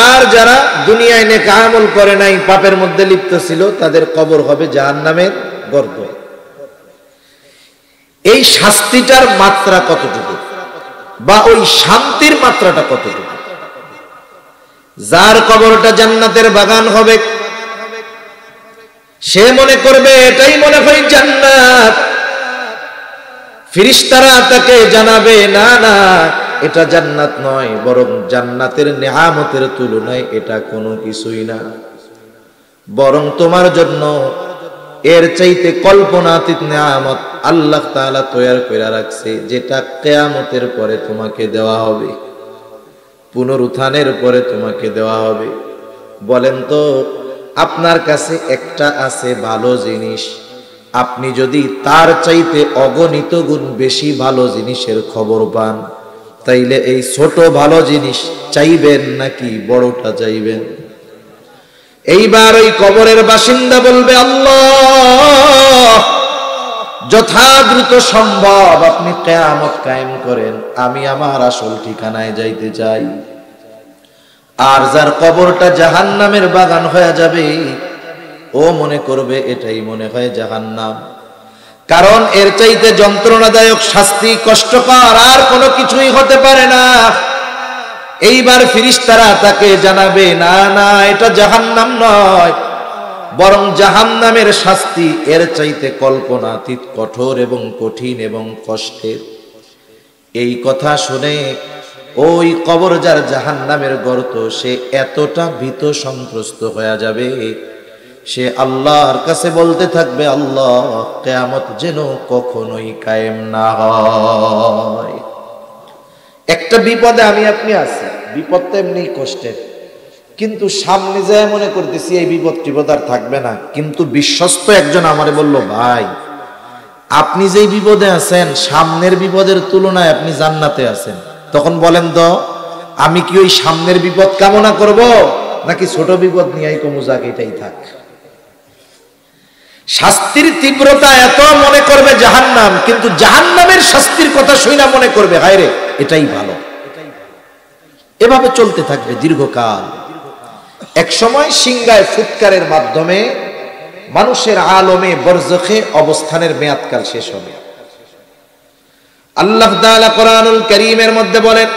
আর যারা দুনিয়ায় নেক আমল করে নাই, পাপের মধ্যে লিপ্ত ছিল, তাদের কবর হবে জাহান্নামের গর্ত। এই শাস্তিটার মাত্রা কতটুকু, বা ওই শান্তির মাত্রাটা কতটুকু? যার কবরটা জান্নাতের বাগান হবে, সে মনে করবে এটাই মনে হয় জান্নাত। ফেরেশতারা তাকে জানাবে, না না, এটা জান্নাত নয়, বরং জান্নাতের নেয়ামতের তুলনায় এটা কোনো কিছুই না। বরং তোমার জন্য এর চাইতে কল্পনাতীত নেয়ামত আল্লাহ তাআলা তৈরি করে রাখছে, যেটা কিয়ামতের পরে তোমাকে দেওয়া হবে, পুনরুত্থানের পরে তোমাকে দেওয়া হবে। বলেন তো, আপনার কাছে একটা আছে ভালো জিনিস, আপনি যদি তার চাইতে অগণিত গুণ বেশি ভালো জিনিসের খবর পান, তাইলে এই ছোট ভালো জিনিস চাইবেন নাকি বড়টা চাইবেন? এইবার ওই কবরের বাসিন্দা বলবে, আল্লাহ, যথা দ্রুত সম্ভব আপনি কিয়ামত কায়েম করেন, আমি আমার আসল ঠিকানায় যাইতে চাই। আর যার কবরটা জাহান্নামের বাগান হয়ে যাবে, ও মনে করবে এটাই মনে হয় জাহান্নাম। কারণ এর চাইতে যন্ত্রণাদায়ক শাস্তি, কষ্টকর আর কোনো কিছুই হতে পারে না। এইবার ফেরেশতারা তাকে জানাবে, না না, এটা জাহান্নাম নয়, বরং জাহান্নামের শাস্তি এর চাইতে কল্পনাতীত কঠোর এবং কঠিন এবং কষ্টের। এই কথা শুনে ওই কবর যার জাহান্নামের গর্ত, সে এতটা ভীত সন্ত্রস্ত হয়ে যাবে, সে আল্লাহর কাছে বলতে থাকবে, আল্লাহ কিয়ামত যেন কখনোই কায়েম না হয়। একটা বিপদে আমি আপনি আছি, বিপদটা এমনি কষ্টের, কিন্তু সামনে যায় মনে করতেছি এই বিপদ আর থাকবে না। কিন্তু বিশ্বস্ত একজন আমারে বলল, ভাই আপনি যেই বিপদে আছেন সামনের বিপদের তুলনায় আপনি জান্নাতে আছেন। তখন বলেন তো, আমি কি ওই সামনের বিপদ কামনা করব, নাকি ছোট বিপদ নিয়েই কমু যাক এটাই থাক? শাস্তির তীব্রতা এত মনে করবে জাহান্নাম, কিন্তু জাহান্নামের শাস্তির কথা শুনে মনে করবে হায় রে এটাই ভালো। এভাবে চলতে থাকবে দীর্ঘকাল। এক সময় সিংগায় ফুৎকারের মাধ্যমে মানুষের আলমে বরজখে অবস্থানের মেয়াদকাল শেষ হবে। আল্লাহ তাআলা কোরআনুল কারীমের মধ্যে বলেন,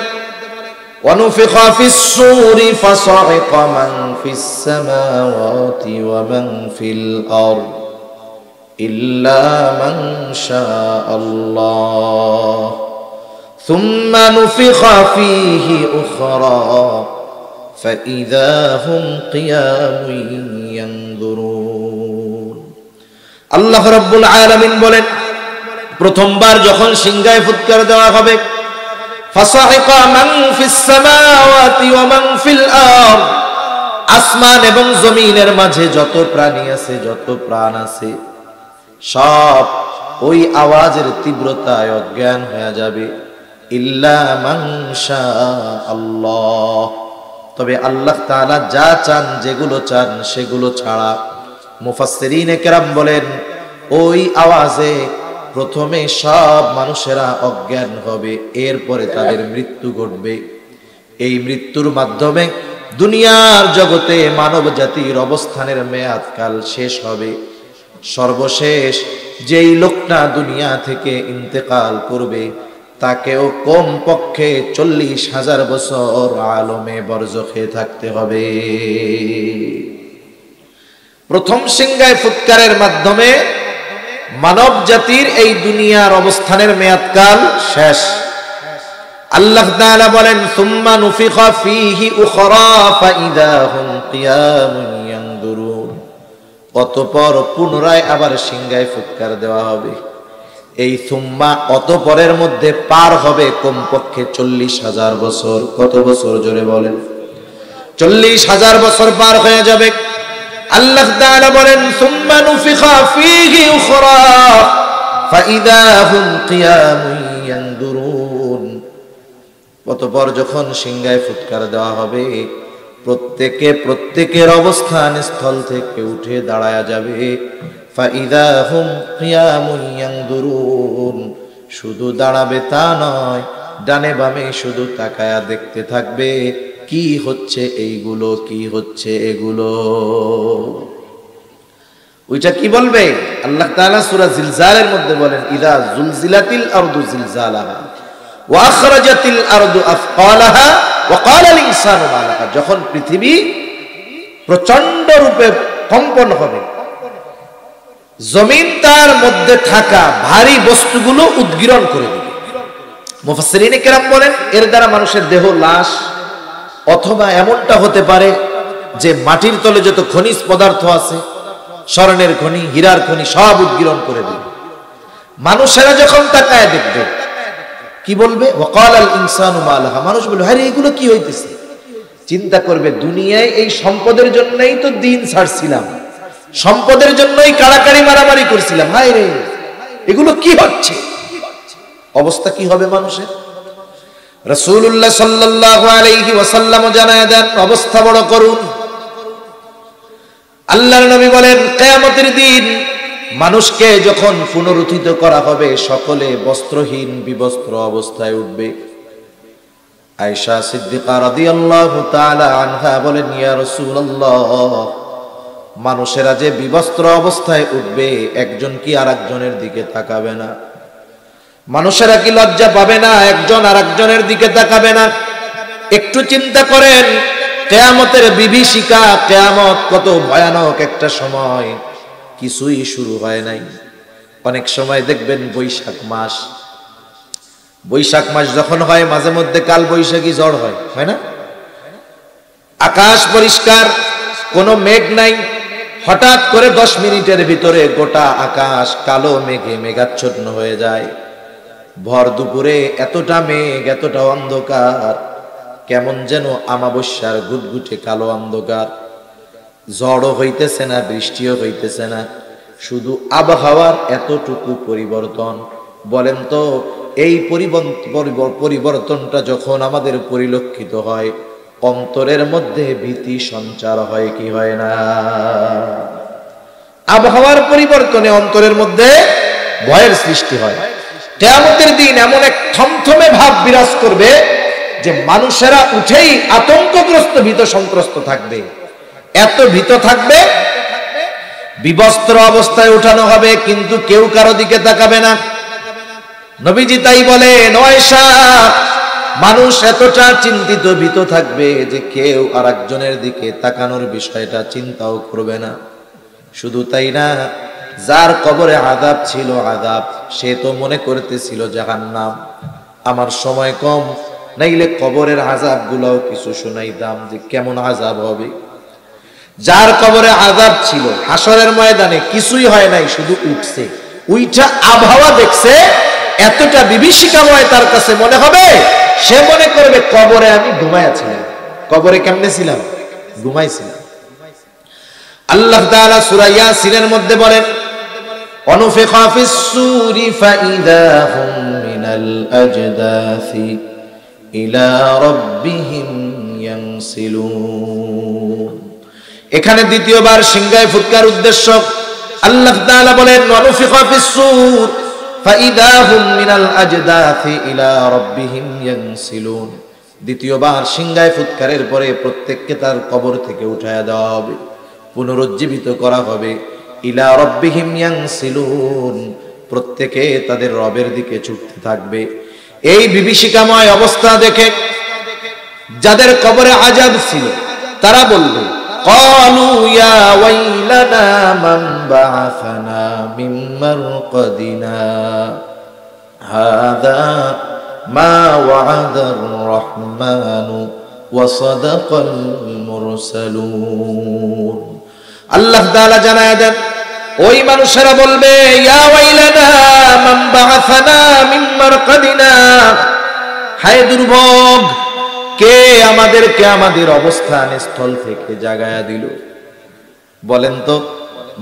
ওয়ানুফিখা ফিস-সূরি ফাসা'iqa মান ফিস-সামাওয়াতি ওয়া মান ফিল আরদ ইল্লা মান শাআল্লাহ সুম্মা নুফিখা ফীহি উখরা ফাইযা হুম কিয়ামুন ইয়ানজুরুন। আল্লাহ রাব্বুল আলামিন বলেন, প্রথমবার যখন সিংহায় ফুৎকার দেওয়া হবে, ফাসা'iqa মান ফিস-সামাওয়াতি ওয়া মান ফিল আরদ, আসমান এবং জমিনের মাঝে যত প্রাণী আছে, যত প্রাণ আছে, সব ওই আওয়াজের তীব্রতায় অজ্ঞান হয়ে যাবে। ইল্লা মান শাআল্লাহ, তবে আল্লাহ তাআলা যা চান, যেগুলো চান সেগুলো ছাড়া। মুফাসসিরিনে কেরাম বলেন, ওই আওয়াজে প্রথমে সব মানুষেরা অজ্ঞান হবে, এরপরে তাদের মৃত্যু ঘটবে। এই মৃত্যুর মাধ্যমে দুনিয়ার জগতে মানব জাতির অবস্থানের মেয়াদকাল শেষ হবে। সর্বশেষ যেই লোকটা দুনিয়া থেকে ইন্তেকাল করবে তাকেও কমপক্ষে 40,000 বছর আলমে বরজখে থাকতে হবে। প্রথম সিংহায় ফুৎকারের মাধ্যমে মানব জাতির এই দুনিয়ার অবস্থানের মেয়াদকাল শেষ। আল্লাহ তাআলা বলেন, সুম্মা নুফিখা ফীহি উখরা ফাইযা হুম কিয়ামুন ইয়ানজুরুন, অতঃপর পুনরায় আবার সিংহায় ফুৎকার দেওয়া হবে। এই সুম্মা অতঃপরের মধ্যে পার হবে কমপক্ষে 40,000 বছর। কত বছর জোরে বলেন? 40,000 বছর পার হয়ে যাবে। আল্লাহ তাআলা বলেন, সুম্মা নুফিখা ফীহি উখরা ফাইযা হুম কিয়ামুন ইয়ানজুরুন, অতঃপর যখন সিংহায় ফুৎকার দেওয়া হবে, প্রত্যেকের অবস্থান স্থল থেকে উঠে দাঁড়ায়া যাবে। ফাইযা হুম কিয়ামুন ইয়ানজুরুন, শুধু দাঁড়াবে তা নয়, ডানে বামে শুধু তাকায়া দেখতে থাকবে কি হচ্ছে এইগুলো, কি হচ্ছে এগুলো। ওইটা কি বলবে? আল্লাহ তাআলা সূরা জিলজালের মধ্যে বলেন, ইযা জুলজিলাতিল আরদু জিলজালাহা ওয়া আখরাজাতিল আরদু আফকালাহা ওয়া ক্বালাল ইনসানু মা লাহা, যখন পৃথিবী প্রচন্ড রূপে কম্পন হবে, জমিন তার মধ্যে থাকা ভারী বস্তুগুলো উদ্গীরণ করে দেবে। মুফাসসিরিনে কেরাম বলেন, এর দ্বারা মানুষের দেহ, লাশ, অথবা এমনটা হতে পারে যে মাটির তলে যত খনিজ পদার্থ আছে, স্বর্ণের খনি, হীরার খনি, সব উদ্গীরণ করে দেবে। মানুষেরা যখন তাকায় দেখবে কি বলবে? ওয়া ক্বালাল ইনসানু মা লাহা, মানুষ বলবে আরে এগুলো কি হইতেছে? চিন্তা করবে, দুনিয়ায় এই সম্পদের জন্যই তো দিন ছাড়ছিলাম, সম্পদের জন্যই কাড়াকাড়ি মারামারি করছিলাম, হায় রে এগুলো কি হচ্ছে? অবস্থা কি হবে মানুষের? রাসূলুল্লাহ সাল্লাল্লাহু আলাইহি ওয়াসাল্লাম জানায়া দেন, অবস্থা বড় করুন। আল্লাহর নবী বলেন, কিয়ামতের দিন মানুষকে যখন পুনরুত্থিত করা হবে, সকলে বস্ত্রহীন বিবস্ত্র অবস্থায় উঠবে। আয়েশা সিদ্দিকা রাদিয়াল্লাহু তাআলা আনহা বলেন, ইয়া রাসূলুল্লাহ, মানুষেরা যে বিবস্ত্র অবস্থায় উঠবে, একজন কি আরেকজনের দিকে তাকাবে না? মানুষেরা কি লজ্জা পাবে না? একজন আরেকজনের দিকে তাকাবে না? একটু চিন্তা করেন, কিয়ামতের বিভীষিকা, কিয়ামত কত ভয়ানক একটা সময়, কিছুই শুরু হয় নাই। অনেক সময় দেখবেন বৈশাখ মাস যখন হয়, মাঝে মধ্যে কাল বৈশাখী ঝড় হয়, হয় না? আকাশ পরিষ্কার, কোনো মেঘ নাই, হঠাৎ করে 10 মিনিটের ভিতরে গোটা আকাশ কালো মেঘে মেঘাচ্ছন্ন হয়ে যায়। ভর দুপুরে এতটা মেঘ, এতটা অন্ধকার, কেমন যেন আমাবস্যার গুটগুটে কালো অন্ধকার। ঝড়ও হইতেছে না, বৃষ্টিও হইতেছে না, শুধু আবহাওয়ার এতটুকু পরিবর্তন। বলেন তো, এই পরিবর্তনটা যখন আমাদের পরিলক্ষিত হয়, অন্তরের মধ্যে ভীতি সঞ্চার হয় কি হয় না? আবহাওয়ার পরিবর্তনে অন্তরের মধ্যে ভয়ের সৃষ্টি হয়। কিয়ামতের দিন এমন এক থমথমে ভাব বিরাজ করবে যে মানুষেরা উঠেই আতঙ্কগ্রস্ত, ভীত সন্ত্রস্ত থাকবে। এত ভীত থাকবে, বিবস্ত্র অবস্থায় উঠানো হবে, কিন্তু কেউ কারো দিকে তাকাবে না। নবীজি তাই বলেন, আয়েশা, মানুষ এতটা চিন্তিত, ভীত থাকবে যে কেউ আরেকজনের দিকে তাকানোর বিষয়টা চিন্তাও করবে না। শুধু তাই না, যার কবরে আযাব ছিল, আযাব, সে তো মনে করতেছিল জাহান্নাম। আমার সময় কম, নাইলে কবরের আযাব গুলাও কিছু শুনাইতাম যে কেমন আযাব হবে। যার কবরে আযাব ছিল, হাসরের ময়দানে কিছুই হয় নাই, শুধু উঠছে, উইটা আবহাওয়া দেখছে, এতটা বিভীষিকাময় তার কাছে মনে হবে, সে মনে করবে কবরে আমি ঘুমাইছিলাম। কবরে কেমনে ছিলাম? ঘুমাইছিলাম। আল্লাহ তাআলা সূরা ইয়াসিনের মধ্যে বলেন, অনুফিখা ফিস সূরি ফাইদা হুম মিনাল আজদাসি ইলা রাব্বিহিম ইয়ানসিলুন। এখানে দ্বিতীয়বার সিংহায় ফুৎকার উদ্দেশ্য। আল্লাহ তাআলা বলেন, অনুফিখা ফিস সূর ফাইদা হুম মিনাল আজদাসি ইলা রাব্বিহিম ইয়ানসিলুন। দ্বিতীয়বার সিংহায় ফুৎকারের পরে প্রত্যেককে তার কবর থেকে উঠায়া দেওয়া হবে, পুনরুজ্জীবিত করা হবে। ইলা রাব্বিহিম ইয়ানসিলুন, প্রত্যেকে তাদের রবের দিকে ছুটতে থাকবে। এই বিভীষিকাময় অবস্থা দেখে যাদের কবরে আযাব ছিল তারা বলবে, ক্বালু ইয়া ওয়াইলানা মান বাআসানা মিন মারকাদিনা হাযা মা ওয়া'আদার রাহমানু ওয়া সাদাকাল মুরসালুন। আল্লাহ তাআলা জানায়া দেন, ওই মানুষেরা বলবে, ইয়া ওয়াইলানা মান বাআসানা মিন মারকাদিনা, হায় দুর্ভোগ, কে আমাদেরকে আমাদের অবস্থান স্থল থেকে জাগায়া দিল। বলেন তো,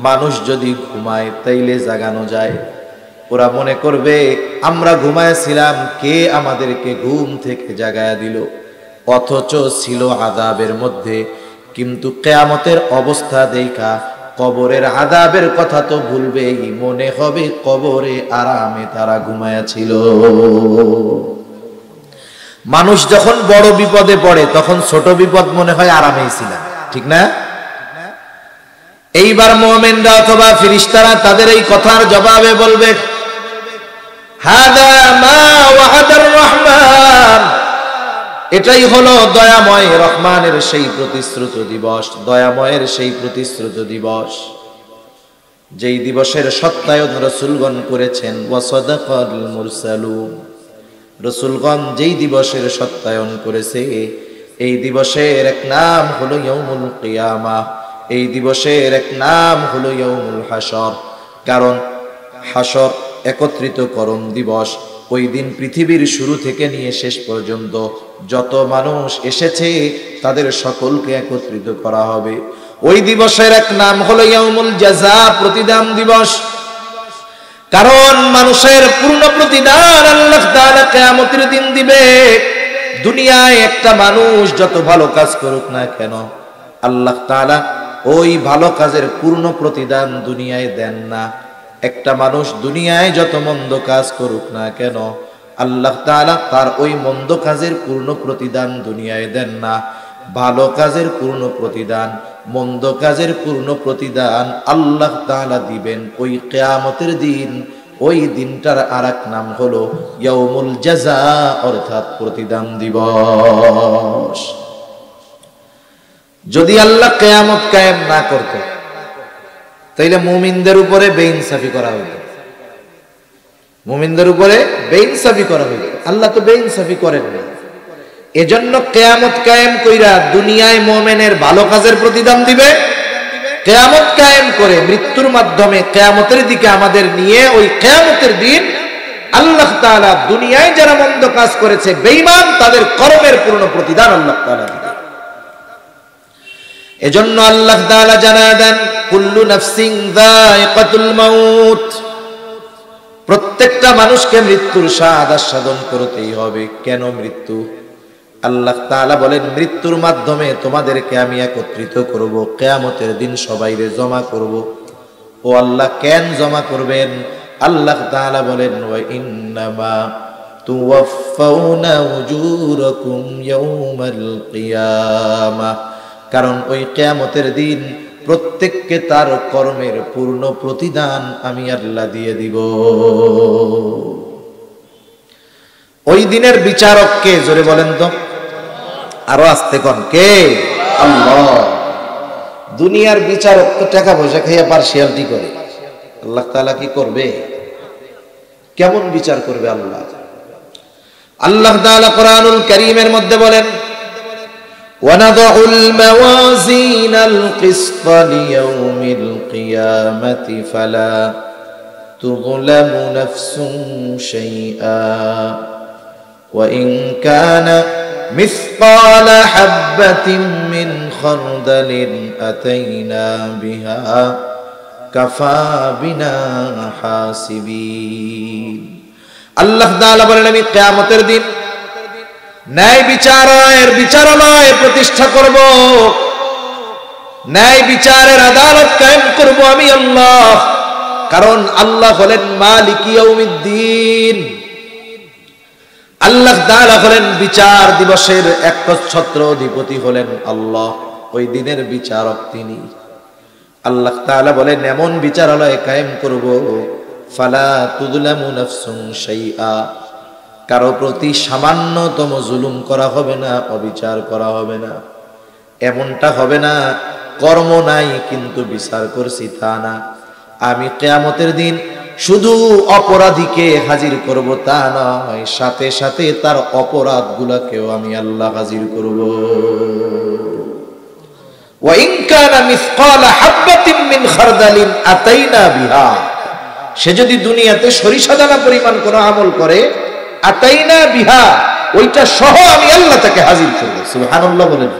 মানুষ যদি ঘুমায় তাইলে জাগানো যায়? ওরা মনে করবে আমরা ঘুমাইছিলাম, কে আমাদেরকে ঘুম থেকে জাগায়া দিল। অথচ ছিল আযাবের মধ্যে, কিন্তু কিয়ামতের অবস্থা দেখা কবরের আযাবের কথা তো ভুলবেই, মনে হবে কবরে আরামে তারা ঘুমায়াছিল। মানুষ যখন বড় বিপদে পড়ে তখন ছোট বিপদ মনে হয় আরামেই ছিলাম, ঠিক না? এইবার মুমিনরা অথবা ফেরেশতারা তাদের এই কথার জবাবে বলবে, হাদা মা ওয়া'আদার রহমান, এটাই হলো দয়াময় রহমানের সেই প্রতিশ্রুত দিবস, দয়াময়ের সেই প্রতিশ্রুত দিবস, যেই দিবসের সত্যায়ন রাসূলগণ করেছেন। ওয়া সাদাকাল মুরসালুন, রাসূলগণ যেই দিবসের সত্যায়ন করেছে, এই দিবসের এক নাম হলো ইয়াউমুল কিয়ামা, এই দিবসের এক নাম হলো ইয়াউমুল হাসর। কারণ হাসর, একত্রিতকরণ দিবস। ওই দিন পৃথিবীর শুরু থেকে নিয়ে শেষ পর্যন্ত যত মানুষ এসেছে তাদের সকলকে একত্রিত করা হবে। ওই দিবসের এক নাম হলো ইয়াউমুল জাযা, প্রতিদান দিবস। কারণ মানুষের পূর্ণ প্রতিদান আল্লাহ তাআলা কিয়ামতের দিন দিবে। দুনিয়ায় একটা মানুষ যত ভালো কাজ করুক না কেন, আল্লাহ তাআলা ওই ভালো কাজের পূর্ণ প্রতিদান দুনিয়ায় দেন না। একটা মানুষ দুনিয়ায় যত মন্দ কাজ করুক না কেন, আল্লাহ তাআলা তার ওই মন্দ কাজের পূর্ণ প্রতিদান দুনিয়ায় দেন না। ভালো কাজের পূর্ণ প্রতিদান, মন্দ কাজের পূর্ণ প্রতিদান আল্লাহ তাআলা দিবেন ওই কিয়ামতের দিন। ওই দিনটার আরেক নাম হলো ইয়াউমুল জাযা, অর্থাৎ প্রতিদান দিবস। যদি আল্লাহ কিয়ামত কায়েম না করত, তাইলে মুমিনদের উপরে বেইনসাফি করা হইতো, মুমিনদের উপরে বেইনসাফি করা হইতো। আল্লাহ তো বেইনসাফি করেন না। এজন্য কিয়ামত কায়েম কইরা দুনিয়ায় মুমিনের ভালো কাজের প্রতিদান দিবে, কিয়ামত কায়েম করে মৃত্যুর মাধ্যমে কিয়ামতের দিকে আমাদের নিয়ে ওই কিয়ামতের দিন আল্লাহ তাআলা দুনিয়ায় যারা মন্দ কাজ করেছে বেঈমান তাদের কর্মের পূর্ণ প্রতিদান আল্লাহ তাআলা দিবেন। এজন্য আল্লাহ তাআলা জানায় দেন কুল্লু নাফসিন যায়িকাতুল মাউত, প্রত্যেকটা মানুষকে মৃত্যুর স্বাদ আস্বাদন করতেই হবে। কেন মৃত্যু? আল্লাহ তাআলা বলেন মৃত্যুর মাধ্যমে তোমাদেরকে আমি একত্রিত করব, কিয়ামতের দিন সবাইরে জমা করব। ও আল্লাহ কেন জমা করবেন? আল্লাহ তাআলা বলেন ওয়া ইন্নামা তুওয়াফাউনা উজুরাকুম ইয়াউমাল কিয়ামাহ, কারণ ওই কিয়ামতের দিন প্রত্যেককে তার কর্মের পূর্ণ প্রতিদান আমি আল্লাহ দিয়ে দিব। ওই দিনের বিচারক কে? জোরে বলেন তো, আরো আস্তে কোন কে? আল্লাহ। দুনিয়ার বিচারক তো টাকা পয়সা খাইয়া পার্সিয়ালিটি করে, আল্লাহ তাআলা কি করবে? কেমন বিচার করবে আল্লাহ? আল্লাহ তাআলা কোরআনুল কারীমের মধ্যে বলেন وَنَضَعُ الْمَوَازِينَ الْقِسْطَ لِيَوْمِ الْقِيَامَةِ فَلَا تُظْلَمُ نَفْسٌ شَيْئًا وَإِنْ كَانَ مِثْقَالَ حَبَّةٍ مِّنْ خَرْدَلٍ أَتَيْنَا بِهَا كَفَى بِنَا حَاسِبِينَ। আল্লাহ তাআলা বলেন আমি কিয়ামতের দিন ন্যায় বিচারালয় প্রতিষ্ঠা করব, ন্যায় বিচারের আদালত কায়েম করব আমি আল্লাহ। কারণ আল্লাহ হলেন মালিক ইয়াউমিদ্দিন, আল্লাহ তাআলা হলেন বিচার দিবসের একচ্ছত্র অধিপতি হলেন আল্লাহ। ওই দিনের বিচারক তিনি। আল্লাহ তাআলা বলেন এমন বিচারালয় কায়েম করব ফালা তুযলামু নাফসুন শাইআ, কারো প্রতি সামান্যতম জুলুম করা হবে না, অবিচার করা হবে না। এমনটা হবে না কর্ম নাই কিন্তু বিচার করছি তা না। আমি কিয়ামতের দিন শুধু অপরাধীকে হাজির করব তা নয়, সাথে সাথে তার অপরাধগুলোকেও আমি আল্লাহ হাজির করব। ওয়া ইন কানা মিসকালা হাববাতিন মিন খারদালিন আতাইনা বিহা, সে যদি দুনিয়াতে সরিষা দানা পরিমাণ কোনো আমল করে আতাইনা বিহা, ওইটা সহ আমি আল্লাহ তাকে হাজির করব। সুবহানাল্লাহ বলেন।